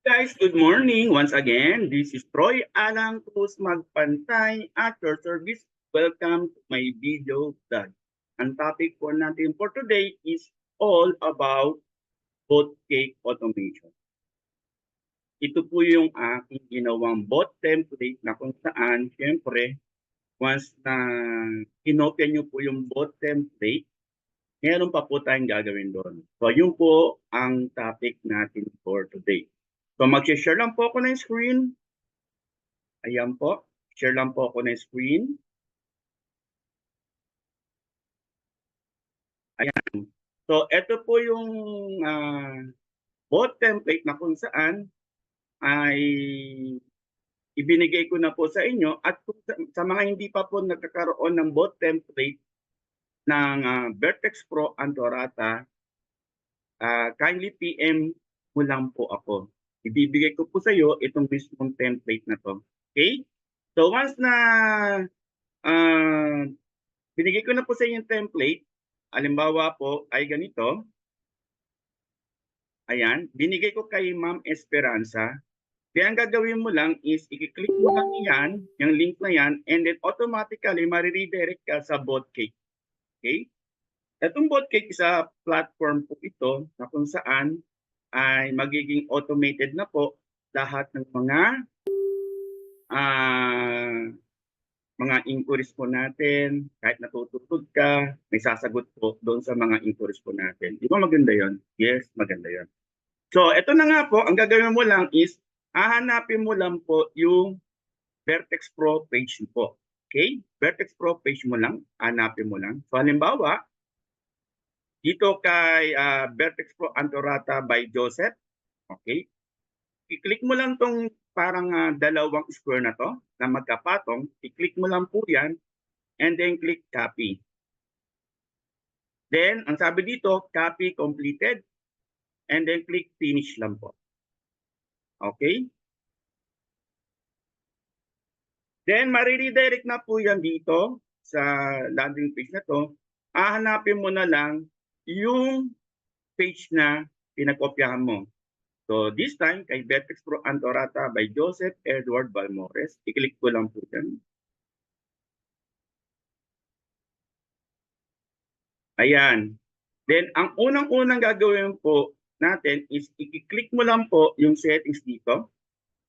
Guys, good morning once again. This is Troy Alang Cruz Magpantay at your service. Welcome to my video vlog. Ang topic po natin for today is all about bot cake automation. Ito po yung aking ginawang bot template na kung saan, syempre, once na kinopya nyo po yung bot template, meron pa po tayong gagawin doon. So, yun po ang topic natin for today. So, mag-share lang po ako ng screen. Ayan po. Share lang po ako ng screen. Ayan. So, ito po yung bot template na kung saan ay ibinigay ko na po sa inyo. At sa mga hindi pa po nagkakaroon ng bot template ng Vertex Pro Antorata, kindly PM mo lang po ako. Ibibigay ko po sa iyo itong mismong template na to. Okay? So once na binigay ko na po sa inyo yung template, halimbawa po ay ganito. Ayan, binigay ko kay Ma'am Esperanza. Kaya ang gagawin mo lang is i-click mo lang yan, yung link na yan, and then automatically mariredirect ka sa BotCake. Okay? Itong BotCake sa platform po ito na kung saan ay magiging automated na po lahat ng mga inquiries po natin. Kahit natutugtog ka, may sasagot po doon sa mga inquiries po natin. Di ba maganda yon? Yes, maganda yon. So, ito na nga po, ang gagawin mo lang is hahanapin mo lang po yung Vertex Pro page po. Okay? Vertex Pro page mo lang, hanapin mo lang. So, halimbawa, dito kay Vertex Pro Antorata by Joseph. Okay? I-click mo lang tong parang dalawang square na to na magkapatong. I-click mo lang po yan and then click copy. Then, ang sabi dito, copy completed and then click finish lang po. Okay? Then, mariredirect na po yan dito sa landing page na to. Hahanapin mo na lang yung page na pinakopyahan mo. So, this time, kay Vertex Pro Antorata by Joseph Edward Balmores. I-click ko lang po yan. Ayan. Then, ang unang-unang gagawin po natin is i-click mo lang po yung settings dito.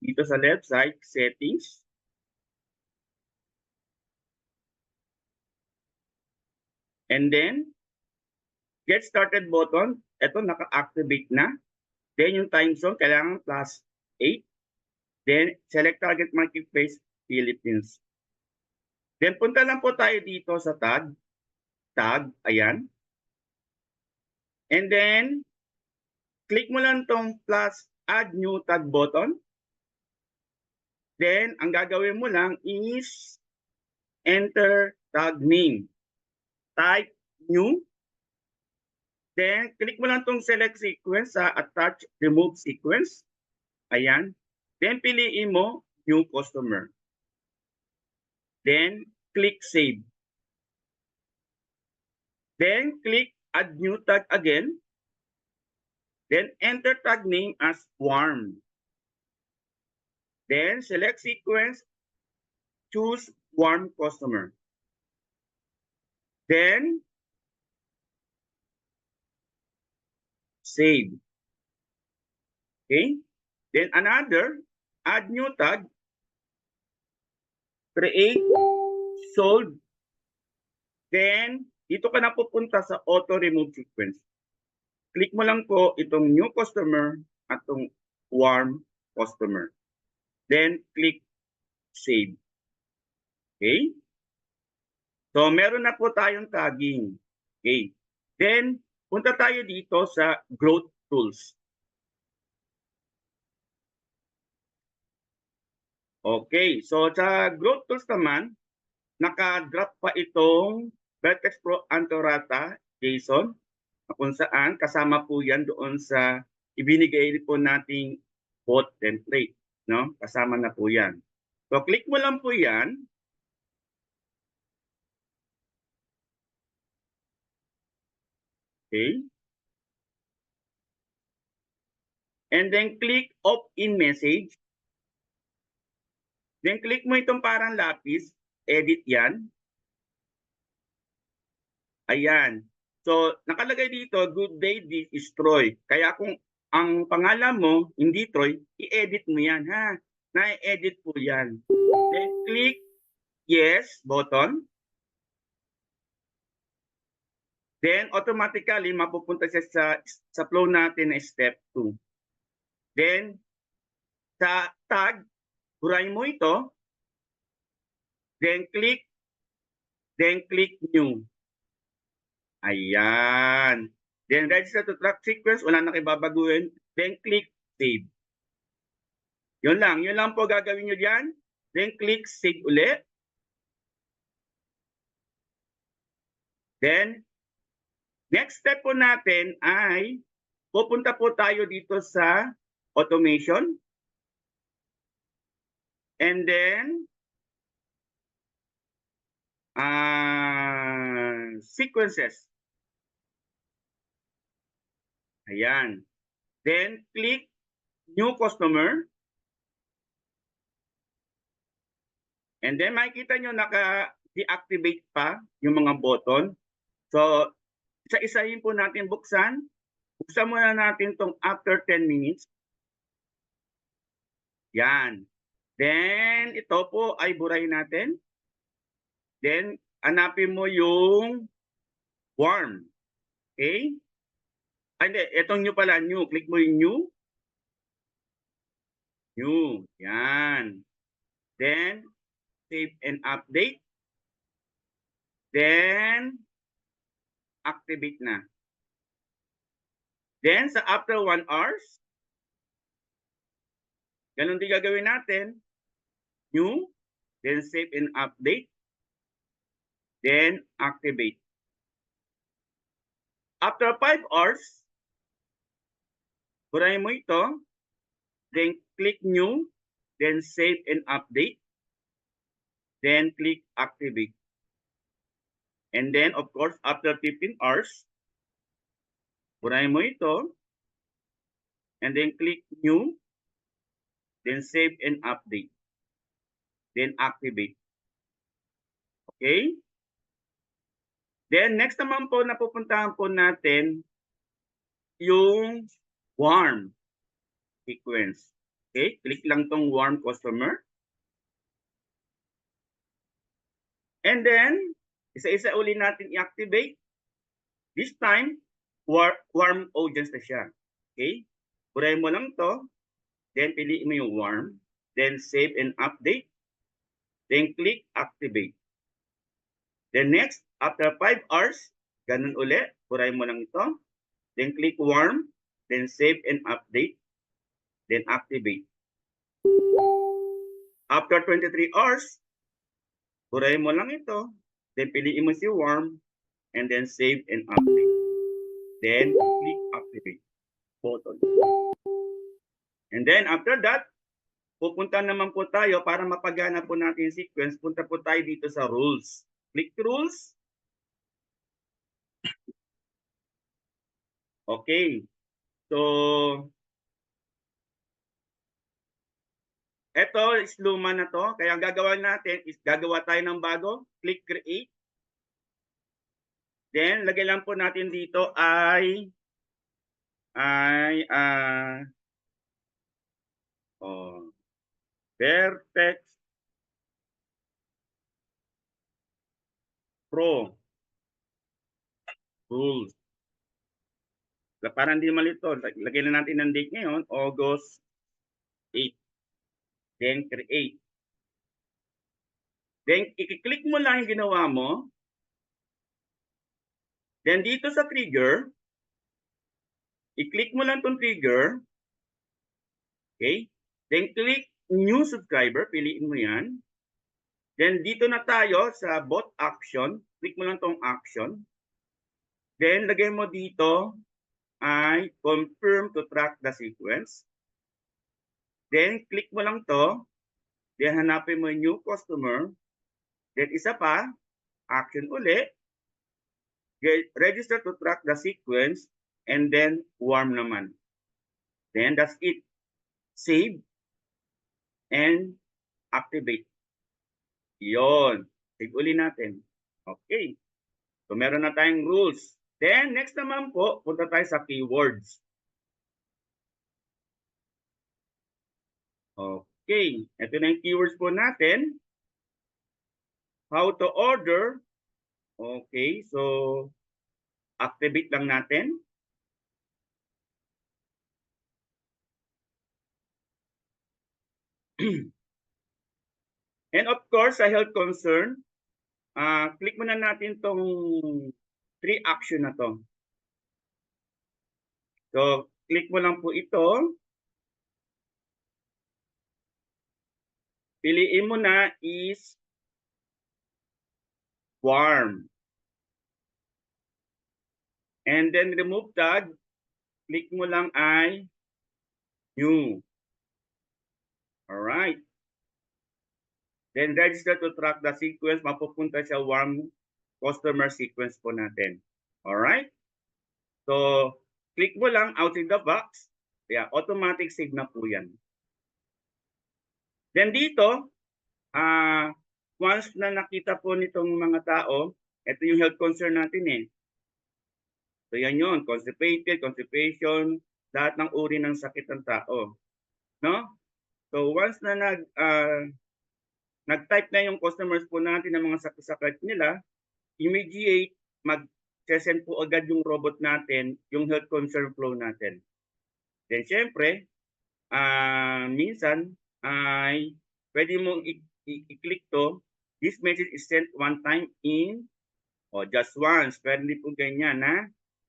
Dito sa left side, settings. And then, get started button. Ito, naka-activate na. Then, yung time zone, kailangan +8. Then, select target marketplace, Philippines. Then, punta lang po tayo dito sa tag. Tag, ayan. And then, click mo lang tong plus add new tag button. Then, ang gagawin mo lang is enter tag name. Type new. Then, click mo lang tong select sequence sa attach remove sequence. Ayan. Then, piliin mo new customer. Then, click save. Then, click add new tag again. Then, enter tag name as warm. Then, select sequence, choose warm customer. Then, save. Okay? Then another, add new tag, create, sold. Then, dito ka na pupunta sa auto remove sequence. Click mo lang po itong new customer at itong warm customer. Then, click save. Okay? So, meron na po tayong tagging. Okay? Then, punta tayo dito sa growth tools. Okay, so sa growth tools naman, naka-drop pa itong Vertex Pro Antorata JSON kung saan kasama po yan doon sa ibinigay po nating bot template. No? Kasama na po yan. So click mo lang po yan. Okay. And then click opt-in message. Then click mo itong parang lapis, edit yan. Ayan. So, nakalagay dito, good day, this is Troy. Kaya kung ang pangalan mo, hindi Troy, i-edit mo yan, ha? Na-edit po yan. Then click yes button. Then automatically mapupunta siya sa flow natin na step 2. Then sa tag, burahin mo ito. Then click new. Ayan. Then register to track sequence, wala na kayo babaguhin. Then click save. Yun lang po gagawin nyo diyan. Then click save ulit. Then next step po natin ay pupunta po tayo dito sa automation. And then sequences. Ayan. Then click new customer. And then makikita nyo naka-deactivate pa yung mga button. So, isa-isahin po natin buksan. Buksan muna natin tong after 10 minutes. Yan. Then, ito po ay burahin natin. Then, hanapin mo yung warm. Okay? Ay, hindi. Itong new pala, new. Click mo yung new. New. Yan. Then, save and update. Then, activate na. Then, sa after 1 hours, ganun din gagawin natin. New, then save and update, then activate. After 5 hours, burahin mo ito, then click new, then save and update, then click activate. And then, of course, after 15 hours, burahin mo ito, and then click new, then save and update, then activate. Okay? Then, next naman po na pupuntahan po natin yung warm sequence. Okay? Click lang tong warm customer. And then, isa-isa uli natin i-activate. This time, warm audience na siya. Okay? Burahin mo lang to. Then, piliin mo yung warm. Then, save and update. Then, click activate. Then, next, after 5 hours, ganun ulit. Burahin mo lang ito. Then, click warm. Then, save and update. Then, activate. After 23 hours, burahin mo lang ito. Then, piliin mo si warm. And then, save and update. Then, click activate button. And then, after that, pupunta naman po tayo para mapagana po natin yung sequence. Punta po tayo dito sa rules. Click rules. Okay. So, ito is luma na to. Kaya ang gagawin natin is gagawa tayo ng bago. Click create. Then, lagay lang po natin dito ay Vertex Pro rules. Para hindi malito, lagyan na natin ng date ngayon, August 8. Then create. Then i-click mo lang yung ginawa mo. Then dito sa trigger, i-click mo lang tong trigger. Okay? Then click new subscriber, piliin mo yan. Then dito na tayo sa bot action, click mo lang tong action. Then lagay mo dito ay confirm to track the sequence. Then click mo lang to. Then hanapin mo yung new customer. Then isa pa, action uli. Register to track the sequence and then warm naman. Then that's it. Save and activate. Yon. Save uli natin. Okay. So meron na tayong rules. Then next naman po, punta tayo sa keywords. Okay. Ito na yung keywords po natin. How to order. Okay. So activate lang natin. And of course, sa health concern, click muna natin tong 3 action na to. So, click mo lang po ito. Piliin mo na is warm. And then remove tag. Click mo lang ay new. Alright. Then register to track the sequence. Mapupunta sa warm customer sequence po natin. Alright. So, click mo lang outside the box. Yeah, automatic save na po yan. Then dito, once na nakita po nitong mga tao, ito yung health concern natin eh. So yan yun, constipated, constipation, lahat ng uri ng sakit ng tao. No? So once na nag-type na yung customers po natin ng mga sakit nila, immediate mag-send po agad yung robot natin, yung health concern flow natin. Then syempre, minsan ay pwede mong i-click to, this message is sent one time in or just once. Pwede hindi po ganyan na.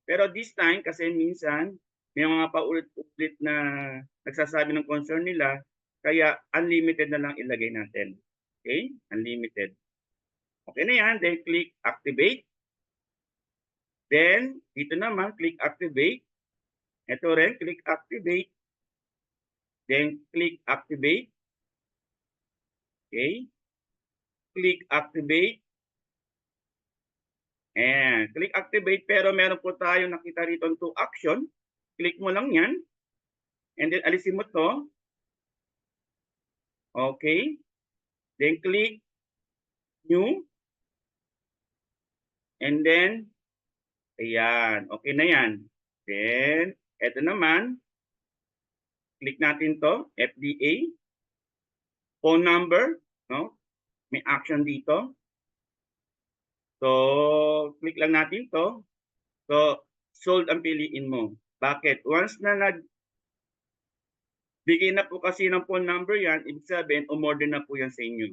Pero this time, kasi minsan, may mga paulit-ulit na nagsasabi ng concern nila, kaya unlimited na lang ilagay natin. Okay? Unlimited. Okay na yan. Then click activate. Then, dito naman, click activate. Ito rin, click activate. Then, click activate. Okay? Click activate. And click activate, pero meron po tayo nakita rito 2 action. Click mo lang yan. And then alisin mo to. Okay. Then click new. And then, ayan. Okay na yan. Then, eto naman. Click natin to. FDA. Phone number. No? May action dito. So, click lang natin to. So, sold ang piliin mo. Bakit? Once na bigay na po kasi ng phone number yan, ibig sabihin, umorder na po yan sa inyo.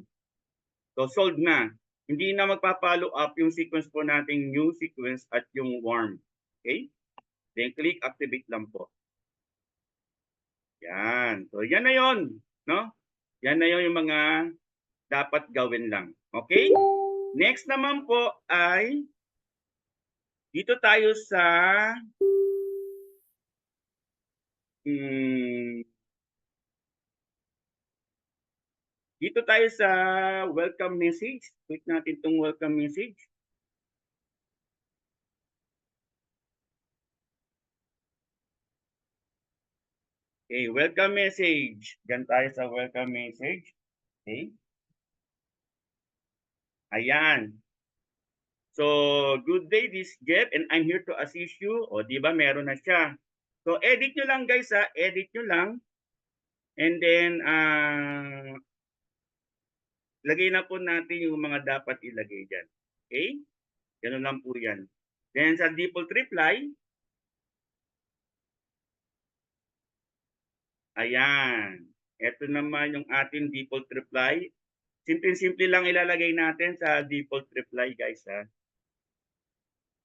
So, sold na. Hindi na magpa-follow up yung sequence po nating new sequence at yung warm. Okay? Then, click activate lang po. Yan. So, yan na yon, no? Yan na yon yung mga dapat gawin lang. Okay? Next naman po ay dito tayo sa dito tayo sa welcome message. Click natin itong welcome message. Okay, welcome message. Diyan tayo sa welcome message. Okay. Ayan. So, good day, this is Jeff and I'm here to assist you. O, di ba, meron na siya. So, edit nyo lang guys ha. Edit nyo lang. And then, lagay na po natin yung mga dapat ilagay dyan. Okay? Ganun lang po yan. Then, sa default reply, ayan. Ito naman yung ating default reply. Simple-simple lang ilalagay natin sa default reply guys ha.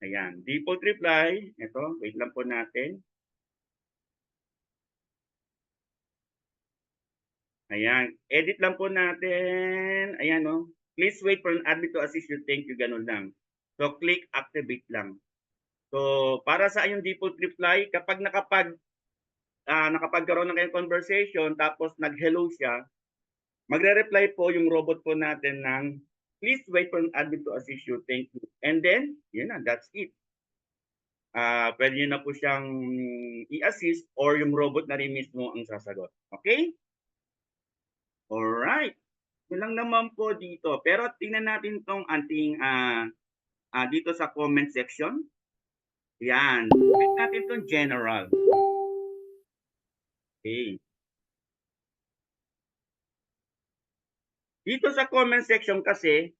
Ayan, default reply. Ito, wait lang po natin. Ayan, edit lang po natin. Ayan o. Please wait for an admin to assist you. Thank you, ganun lang. So, click activate lang. So, para sa yung default reply, kapag nakapagkaroon na kayong conversation, tapos nag-hello siya, magre-reply po yung robot po natin ng please wait for an admin to assist you. Thank you. And then, yun na, that's it. pwede nyo na po siyang i-assist or yung robot na rin mismo ang sasagot. Okay? Alright. Yun lang naman po dito. Pero tingnan natin tong ating dito sa comment section. Yan. Click natin tong general. Okay. Dito sa comment section kasi,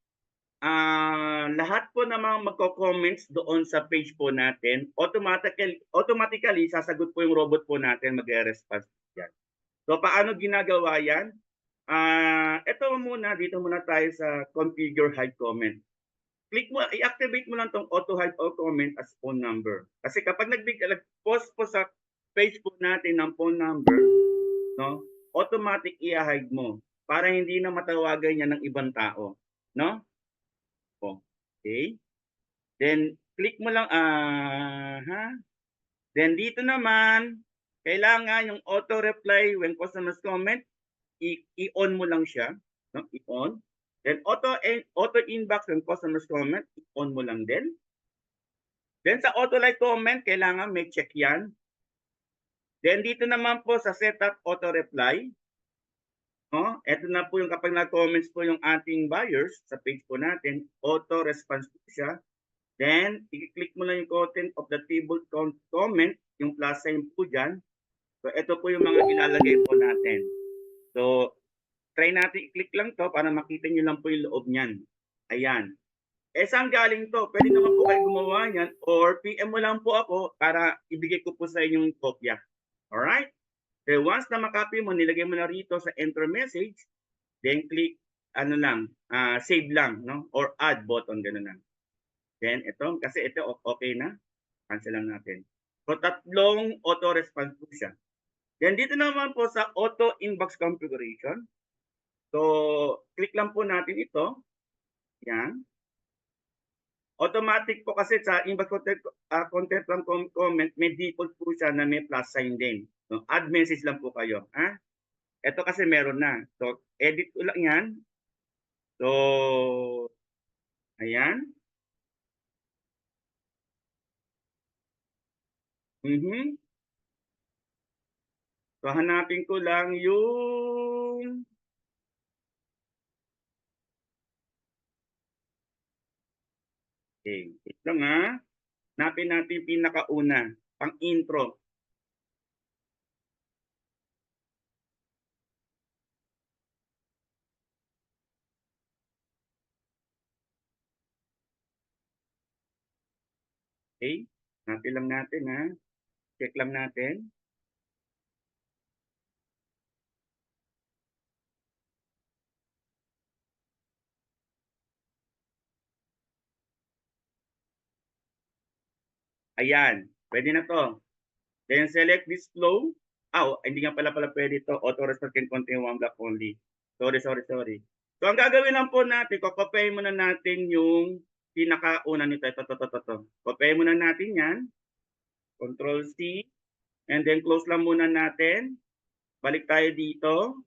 lahat po ng mga magko-comments doon sa page po natin, automatically sasagot po yung robot po natin, magre-response yan. So paano ginagawa yan? Ito muna, dito muna tayo sa configure hide comment. Click mo, i-activate mo lang tong auto hide all comment as phone number. Kasi kapag nag-post po sa page po natin ng phone number, no, automatic i-hide mo para hindi na matawagan niya ng ibang tao, no? Okay. Then click mo lang Then dito naman kailangan yung auto reply when customers comment, i-on mo lang siya, no? I-on. Then auto inbox when customers comment, i-on mo lang din. Then sa auto like comment, kailangan may check yan. Then dito naman po sa setup auto reply, no? Ito na po yung kapag nag-comments po yung ating buyers sa page po natin, auto response po siya. Then, i-click mo lang yung content of the table comment, yung plus sign po dyan. So, ito po yung mga ilalagay po natin. So, try natin i-click lang to para makita nyo lang po yung loob niyan. Ayan. Saan galing to? Pwede naman po kayo gumawa niyan or PM mo lang po ako para ibigay ko po sa inyong kopya. Alright? So, once na makopy mo, nilagay mo na rito sa enter message, then click, save lang, no? Or add button, gano'n lang. Then, kasi ito okay na. Cancel lang natin. So, tatlong auto-response po siya. Then, dito naman po sa auto-inbox configuration. So, click lang po natin ito. Yan. Automatic po kasi sa inbox content from comment, may default po siya na may plus sign din. So, add message lang po kayo. Ito kasi meron na. So, edit ko lang yan. So, ayan. So, hanapin ko lang yung okay. Ito nga. Hanapin natin yung pinakauna. Pang intro. Okay. Hanapin lang natin ha. Check lang natin. Ayan. Pwede na to. Then select this flow. Hindi nga pala pwede to. Auto response can contain one block only. Sorry. So, ang gagawin lang po natin, kopyahin muna natin yung pinakauna nito. Ito. Kopyahin muna natin yan. Control C. And then close lang muna natin. Balik tayo dito.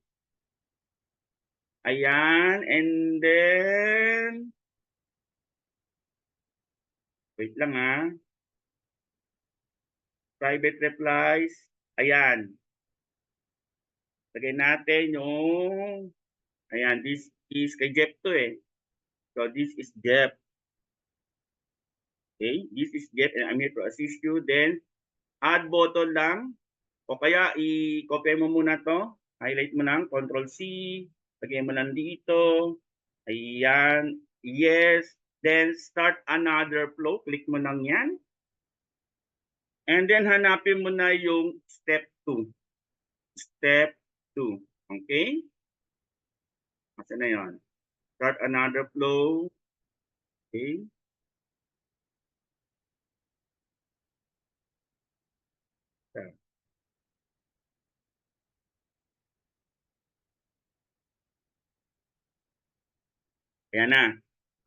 Ayan. And then, wait lang private replies. Ayan. Lagay natin yung, ayan, this is kay Jeff to eh. So this is Jeff. Okay, this is Jeff and I'm here to assist you. Then, add button lang. O kaya, i-copy mo muna to. Highlight mo lang, Control C. Lagay mo lang dito. Ayan. Yes. Then, start another flow. Click mo lang yan. And then, hanapin mo na yung step 2. Step 2. Okay? Masa na yun? Start another flow. Okay? Ayan na.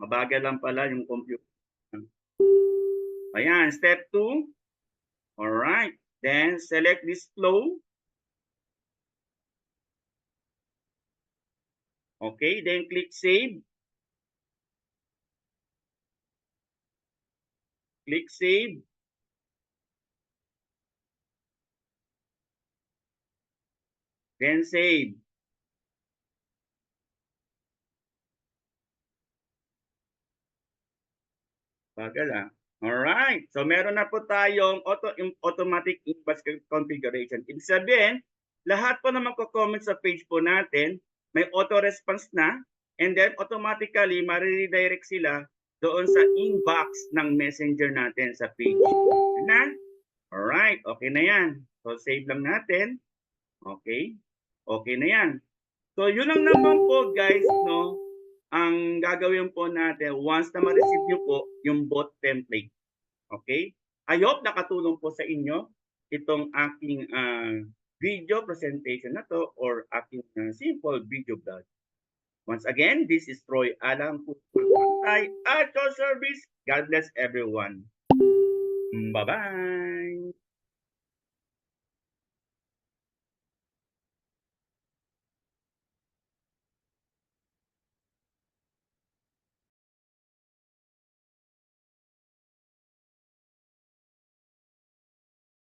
Mabagal lang pala yung computer. Ayan, step 2. Alright. Then, select this flow. Okay, then click save. Click save. Then save. Bagal ah. Alright. So meron na po tayong automatic inbox configuration. Ibig sabihin, lahat po na magko-comment sa page po natin, may auto-response na, and then automatically mariredirect sila doon sa inbox ng messenger natin sa page. Na? Alright, okay na yan. So save lang natin. Okay. Okay na yan. So yun lang naman po guys, no? Ang gagawin po natin once na ma-receive nyo po yung bot template. Okay? I hope nakatulong po sa inyo itong aking video presentation na to or aking simple video blog. Once again, this is Troy Alam Pantay at your service. God bless everyone. Bye-bye.